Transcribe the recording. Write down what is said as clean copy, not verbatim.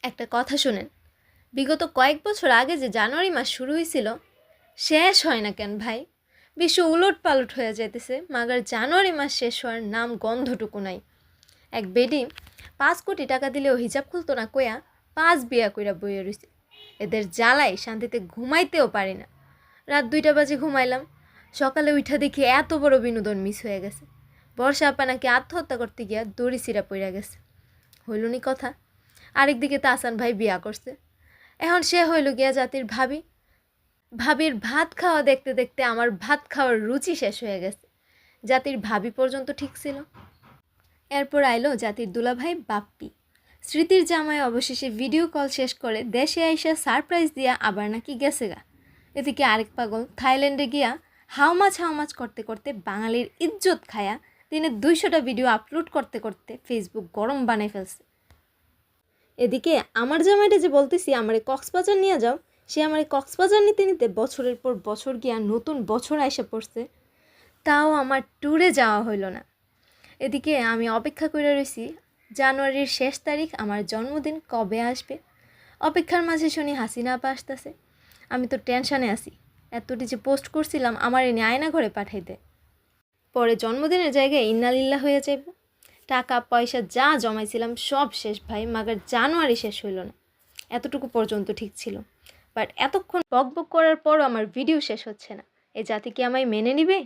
একটা কথা শুনেন, বিগত কয়েক বছর আগে যে জানুয়ারি মাস শুরু হয়েছিল শেষ হয় না কেন ভাই? বিশ্ব উলট পালট হয়ে যাইতেছে, মাগার জানুয়ারি মাস শেষ হওয়ার নাম গন্ধটুকু নাই। এক বেডি 5 কোটি টাকা দিলেও হিজাব খুলতো না কইয়া 5 বিয়া কইরা বইয়া রইছে। এদের জ্বালাই শান্তিতে ঘুমাইতেও পারি না। রাত 2টা বাজে ঘুমাইলাম, সকালে উঠা দেখি এত বড় বিনোদন মিস হয়ে গেছে। বর্ষা আপা নাকি আত্মহত্যা করতে গিয়া দড়ি সিরা পইরা গেছে। হইলনি কথা, আরেকদিকে তাহসান ভাই বিয়া করছে, এখন সে হইল গিয়া জাতির ভাবি। ভাবির ভাত খাওয়া দেখতে দেখতে আমার ভাত খাওয়ার রুচি শেষ হয়ে গেছে। জাতির ভাবি পর্যন্ত ঠিক ছিল। এরপর আইলো জাতির দুলাভাই বাপ্পি। স্মৃতির জামাই অবশেষে ভিডিও কল শেষ করে দেশে আইসা সারপ্রাইজ দিয়া আবার নাকি গেছে গা। এদিকে আরেক পাগল থাইল্যান্ডে গিয়া হাউমাছ করতে করতে বাঙালির ইজ্জত খায়া দিনে 200টা ভিডিও আপলোড করতে করতে ফেসবুক গরম বানাই ফেলছে। এদিকে আমার জামাইটা যে বলতেছি আমারে কক্সবাজার নিয়ে যাও, সে আমারে কক্সবাজার নিতে নিতে বছরের পর বছর গিয়া নতুন বছর আইসা পড়ছে, তাও আমার ট্যুরে যাওয়া হইল না। এদিকে আমি অপেক্ষা করে রয়েছি জানুয়ারির শেষ তারিখ আমার জন্মদিন কবে আসবে। অপেক্ষার মাঝে শুনি হাসিনা আপা আসতেছে। আমি তো টেনশানে আছি, এতটি যে পোস্ট করছিলাম আমার এনে আয়না ঘরে পাঠাইতে, পরে জন্মদিনের জায়গায় ইন্নালিল্লাহ হয়ে যাইব। টাকা পয়সা যা জমাইছিলাম সব শেষ ভাই, মাগার জানুয়ারি শেষ হইল না। এতটুকু পর্যন্ত ঠিক ছিল, বাট এতক্ষণ বক বক করার পরও আমার ভিডিও শেষ হচ্ছে না। এই জাতি কি আমায় মেনে নিবে?